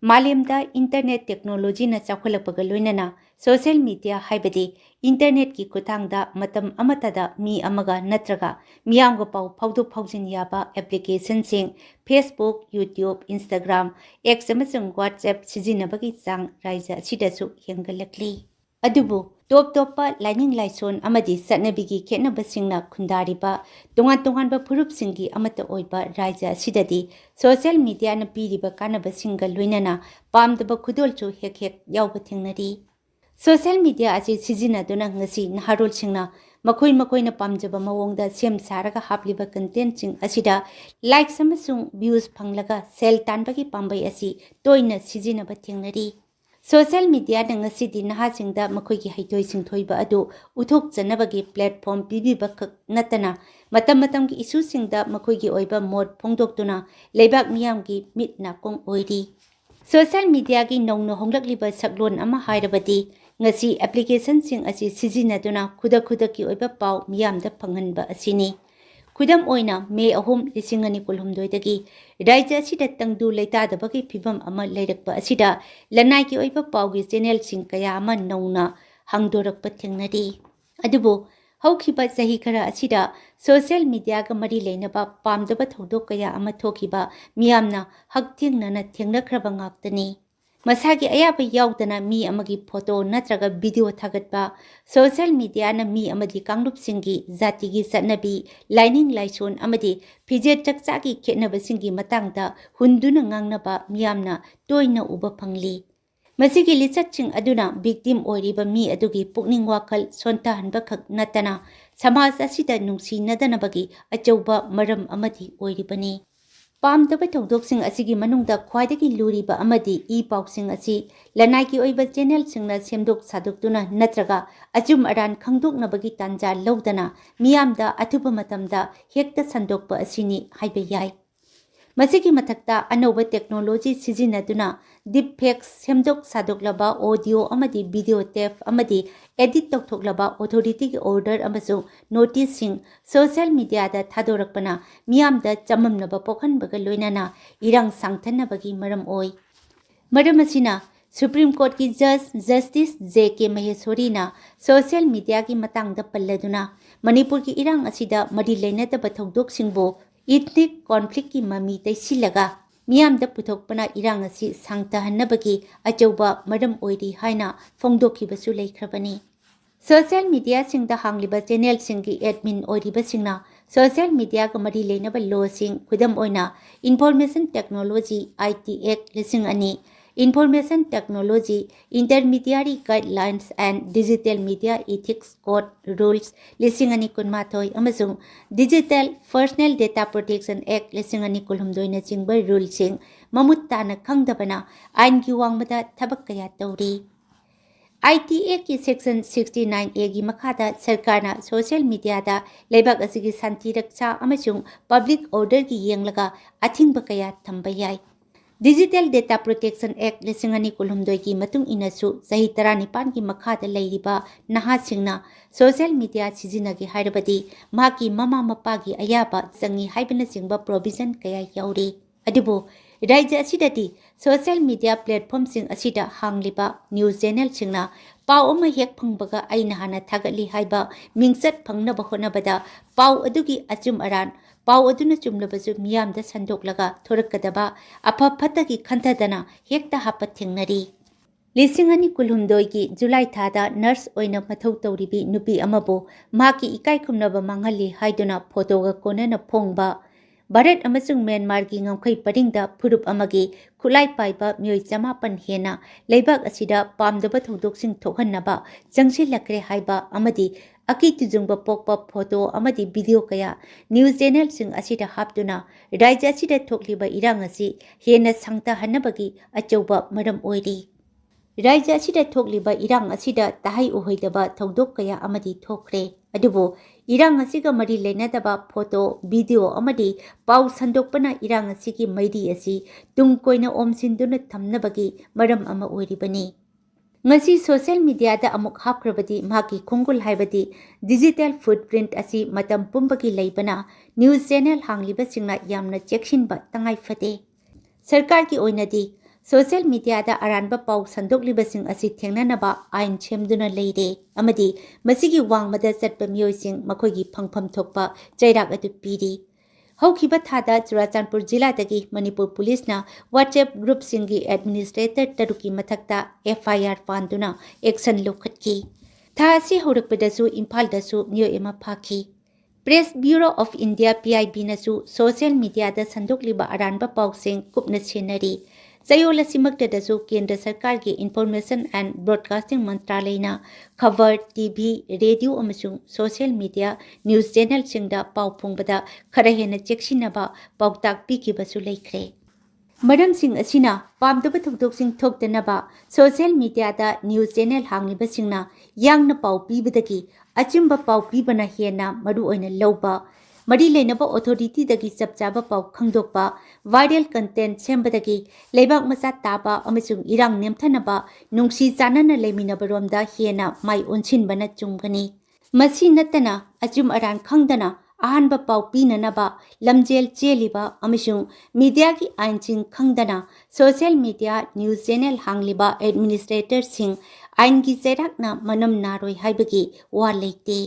मालेमदा internet technology न चाखलपग लोइनना सोशल मीडिया हाइबदी इंटरनेट की खुथांगदा मतम अमतदा मी अमगा नत्रगा मियामगा पाउ फाउदो फाउजिन याबा एप्लीकेशन सिंग फेसबुक यूट्यूब इंस्टाग्राम एक्स अमसुंग व्हाट्सएप सिजिनबगी चांग राइजा सिदसु हेंगलकली अदुबु टॉप टॉपा लाइनिंग लाइसोन अमदी सटनबिगी खेनबसिंगना खुंदारिबा तोंगान तोंगानबा फुरुपसिंगी अमत ओइबा राइजा सिददी सोशल मीडिया न पीरिबा कानबसिंगा लोइनना पामदबा खुदोलचु हेक हेक यावबा थेंगनरी सोशल मीडिया असी सिजिनदुना ngasi naharolsingna मखोई मखोइना पामजबा मवोंगदा सेम सारगा हापलिबा कंटेंटसिंग असिदा लाइक्स अमसुंग व्यूज फंगलगा सेल तानबगी पामबै असि तोइना सिजिनबा थेंगनरी सोशल मीडिया नंगसिदी नहासिंगदा मखोइगी हैतोइ सिंथोइबा अदु उथोकचनबगी प्लेटफॉर्म पीबीबा खक नतना मतम मतमगी इशूसिंगदा मखोइगी ओइबा मोड फोंगदोक्तुना लेबाक मियामगी मिट नाकोंग ओइरी सोशल मीडिया की नौनो होंगलकलिबा सकलोन अमा हाइरबदी ngasi application sing asi sizinaduna khuda khuda ki oiba pau miyamda phanghanba asini khudam oina me ahum lisingani kulhumdoi dagi raija sida tangdu leita dabagi phibam ama leirakpa asida lanai ki oiba pau gi channel sing kaya ama nauna hangdorakpa thengnari adubo haukiba sahi khara asida social media ga mari leinaba pamdaba thodok kaya ama thokiba miyamna haktingnana thengnakraba ngaktani मसागी अयाब याउदना मी अमगी photo नत्रगा video थागतबा social media न मी अमदी कांगलुपसिंगी जातिगी सटनबी lining लाइसोन अमदी फिजे चकचागी खेनबसिंगी मतांगदा हुंदुना ngangnaba मियामना तोइना उबा फंगली मसिगी लिचचिंग अदुना victim ओइरिबा मी अदुगी पुकनिंग वाखल सोंताहनबा खक नतना समाज असिदा नुंसीनदनबगी अचौबा मरम अमदी ओइरिबनी पामदबा थौदोकसिंग असिगी मनुंगदा ख्वाइदगी लुरिबा अमदी ई पाउसिंग असि लनाइकी ओइबा channel सिंगना सेमदोक सादोक्तुना नत्रगा अचुम Aran खंगदोकनबगी तांजा लौदना मियामदा अथुबा मतमदा हेक्ता संदोकपा असिनी हाइबा याय मसिगी मथक्ता अनौबा टेक्नोलॉजी सिजिनदुना डीप फेक्स सेमदोक सादोकलबा ऑडियो अमदी वीडियो टेप अमदी एडिट तौथोकलबा ऑथोरिटी की ऑर्डर अमसु नोटिस सिंग सोशल मीडिया दा थादोरकपना मियामदा चममनबा पोखनबगा लोइनाना इरंग सांगथनबगी मरम ओइ मरम असिना सुप्रीम कोर्ट की जस्टिस जे.के. महेश्वरीना सोशल मीडिया की मतांगदा पल्लदुना मणिपुर की इरंग असिदा मरी लेनदबा थौदोकसिंगबो इथनिक कॉन्फ्लिक्ट की ममी तैसिलगा मियामदा पुथोकपना इरंग असि सांगताहन्नबगी अचौबा मरम ओइरी हाइना फोंगदोखिबसु लेख्रबनी सोशल मीडिया सिंगदा हांगलिबा चैनल सिंगी एडमिन ओइरिबा सिंगना सोशल मीडिया का मरी लेनबा लॉ सिंग खुदम ओइना इंफॉर्मेशन टेक्नोलॉजी IT एक्ट लिसिंग अनि information technology intermediary guidelines and digital media ethics code rules लिसिंग अनि कुनमाथोय अमसुंग digital personal data protection act लिसिंग अनि कुलहुमदोइना चिंगबा रूल सिंग ममुत ताना खंगदबना आइन की वांगमदा थबक कया तौरी IT एक्ट की सेक्शन 69A की मखादा सरकारना सोशल मीडिया दा लेबाक असिगी शांति रक्षा अमसुंग पब्लिक ऑर्डर की येंगलगा अथिंगबा कया थंबा याय डिजिटल डेटा प्रोटेक्शन एक्ट लिसिंगनी कुलहुमदोई की मतुंग इनसु सही 19 की मखादा लैरिबा नहासिंगना सोशल मीडिया सिजिनगे हाइरबदी माकी ममा मपागी अयाबा संगी हाइबना सिंगबा प्रोविजन कया याउरी अदुबो राज्य असिदती सोशल मीडिया प्लेटफॉर्म सिंग असिदा हांगलिबा न्यूज चैनल सिंगना पाउ अमा हेक फंगबगा आइना हाना थागली हाइबा मिंगसत फंगनबा होनबदा पाउ अदुगी अचुम अरान पाउ अदुना चुमलबसु मियामदा संदोकलगा थोरकदबा अफा फतगी खंथदना हेक्ता हापा थेंगनरी लिसिंगनी कुलहुमदोई की जुलाई थादा नर्स ओइना मथौ तौरिबी नुपी अमबो माकी इकाई खुमनबा मांगली हाइदुना फोटोगा कोनना फोंगबा भारत अमसुंग म्यांमार की ngamkhai paringda furup amagi khulai paiba myoi chamapan hena leibak asida pamdaba thodok thokhanaba jangsilakre haiba amadi aki tujungba pokpa photo amadi video kaya news channel sing asida haptuna raija asida thokliba irang asi hena sangta hanabagi achauba maram oiri raija asida thokliba irang asida tahai ohoidaba thodok kaya amadi thokre अदुबो इरांग असिगा मरी लेनदबा photo video अमदी पाउ संदोकपना इरांग असिगी Mary असि तुंग कोइना ओमसिंदुना थमनबगी मरम अमा ओइरिबनी ngasi social media da amuk hapkrabadi maki khongul haibadi digital footprint asi matam pumbagi leibana news channel hangliba singna yamna chekshin ba tangai fate sarkar ki oinadi social ꯃꯤꯗꯤꯌꯥꯗ ꯑꯔꯥꯟꯕ ꯄꯥꯎ ꯁꯟꯗꯣꯛꯂꯤꯕꯁꯤꯡ ꯑꯁꯤ ꯊꯦꯡꯅꯅꯕ ꯑꯥꯏꯟ ꯁꯦꯝꯗꯨꯅ ꯂꯩꯔꯦ ꯑꯃꯗꯤ ꯃꯁꯤꯒꯤ ꯋꯥꯡꯃꯗ ꯆꯠꯄ ꯃꯤꯑꯣꯏꯁꯤꯡ ꯃꯈꯣꯏꯒꯤ ꯐꯪꯐꯝ ꯊꯣꯛꯄ ꯆꯩꯔꯥꯛ ꯑꯗꯨ ꯄꯤꯔꯤ꯫ ꯍꯧꯈꯤꯕ ꯊꯥꯗ ꯆꯨꯔꯥꯆꯥꯟꯄꯨꯔ ꯖꯤꯂꯥꯗꯒꯤ ꯃꯅꯤꯄꯨꯔ ꯄꯨꯂꯤꯁꯅ WhatsApp ꯒ꯭ꯔꯨꯞꯁꯤꯡꯒꯤ ꯑꯦꯗꯃꯤꯅꯤꯁꯇ꯭ꯔꯦꯇꯔ 6ꯀꯤ ꯃꯊꯛꯇ FIR ꯄꯥꯟꯗꯨꯅ ꯑꯦꯛꯁꯟ ꯂꯧꯈꯠꯈꯤ꯫ ꯊꯥ ꯑꯁꯤ ꯍꯧꯔꯛꯄꯗꯁꯨ ꯏꯝꯐꯥꯜꯗꯁꯨ ꯃꯤꯑꯣꯏ ꯑꯃ ꯐꯥꯈꯤ꯫ ꯄ꯭ꯔꯦꯁ ꯕ꯭ꯌꯨꯔꯣ ꯑꯣꯐ ꯏꯟꯗꯤꯌꯥ PIBꯅꯁꯨ ꯁꯣꯁꯤꯌꯦꯜ ꯃꯤꯗꯤꯌꯥꯗ ꯁꯟꯗꯣꯛꯂꯤꯕ ꯑꯔꯥꯟꯕ ꯄꯥꯎꯁꯤꯡ ꯀꯨꯞꯅ ꯁꯦꯟꯅꯔꯤ꯫ ꯆꯌꯣꯜ ꯑꯁꯤꯃꯛꯇꯗꯁꯨ ꯀꯦꯟꯗ꯭ꯔ ꯁꯔꯀꯥꯔꯒꯤ ꯏꯟꯐꯣꯔꯃꯦꯁꯟ ꯑꯦꯟड ꯕ꯭ꯔꯣꯗꯀꯥꯁꯇꯤꯡ ꯃꯟꯇ꯭ꯔꯥꯂꯌꯅ ꯈꯕꯔ, TV, ꯔꯦꯗꯤꯑꯣ ꯑꯃꯁꯨꯡ ꯁꯣꯁꯤꯌꯦꯜ ꯃꯤꯗꯤꯌꯥ ꯅ꯭ꯌꯨꯁ ꯆꯦꯅꯦꯜꯁꯤꯡꯗ ꯄꯥꯎ ꯐꯣꯡꯕꯗ ꯈꯔ ꯍꯦꯟꯅ ꯆꯦꯛꯁꯤꯟꯅꯕ ꯄꯥꯎꯇꯥꯛ ꯄꯤꯈꯤꯕꯁꯨ ꯂꯩꯈ꯭ꯔꯦ꯫ ꯃꯔꯝꯁꯤꯡ ꯑꯁꯤꯅ ꯄꯥꯝꯗꯕ ꯊꯧꯗꯣꯛꯁꯤꯡ ꯊꯣꯛꯇꯅꯕ ꯁꯣꯁꯤꯌꯦꯜ ꯃꯤꯗꯤꯌꯥꯗ ꯅ꯭ꯌꯨꯁ ꯆꯦꯅꯦꯜ ꯍꯥꯡꯂꯤꯕꯁꯤꯡꯅ ꯌꯥꯡꯅ ꯄꯥꯎ ꯄꯤꯕꯗꯒꯤ ꯑꯆꯨꯝꯕ ꯄꯥꯎ ꯄꯤꯕꯅ ꯍꯦꯟꯅ ꯃꯔꯨꯑꯣꯏꯅ ꯂꯧꯕ, ꯃꯔꯤ ꯂꯩꯅꯕ ꯑꯣꯊꯣꯔꯤꯇꯤꯗꯒꯤ ꯆꯞ ꯆꯥꯕ ꯄꯥꯎ ꯈꯪꯗꯣꯛꯄ, ꯚꯥꯏꯔꯦꯜ ꯀꯟꯇꯦꯟꯠ ꯁꯦꯝꯕꯗꯒꯤ ꯂꯩꯕꯥꯛ ꯃꯆꯥ ꯇꯥꯕ ꯑꯃꯁꯨꯡ ꯏꯔꯥꯡ ꯅꯦꯝꯊꯅꯕ ꯅꯨꯡꯁꯤ ꯆꯥꯟꯅꯅ ꯂꯩꯃꯤꯟꯅꯕꯔꯣꯝꯗ ꯍꯦꯟꯅ ꯃꯥꯏ ꯑꯣꯟꯁꯤꯟꯕꯅ ꯆꯨꯝꯒꯅꯤ꯫ ꯃꯁꯤ ꯅꯠꯇꯅ ꯑꯆꯨꯝ ꯑꯔꯥꯟ ꯈꯪꯗꯅ ꯑꯍꯥꯟꯕ ꯄꯥꯎ ꯄꯤꯅꯅꯕ ꯂꯝꯖꯦꯜ ꯆꯦꯜꯂꯤꯕ ꯑꯃꯁꯨꯡ ꯃꯤꯗꯤꯌꯥꯒꯤ ꯑꯥꯏꯟꯁꯤꯡ ꯈꯪꯗꯅ ꯁꯣꯁꯤꯌꯦꯜ ꯃꯤꯗꯤꯌꯥ ꯅ꯭ꯌꯨꯁ ꯆꯦꯅꯦꯜ ꯍꯥꯡꯂꯤꯕ ꯑꯦꯗꯃꯤꯅꯤꯁꯇ꯭ꯔꯦꯇꯔꯁꯤꯡ ꯑꯥꯏꯟꯒꯤ ꯆꯩꯔꯥꯛꯅ ꯃꯅꯝ ꯅꯥꯔꯣꯏ ꯍꯥꯏꯕꯒꯤ ꯋꯥ ꯂꯩꯇꯦ꯫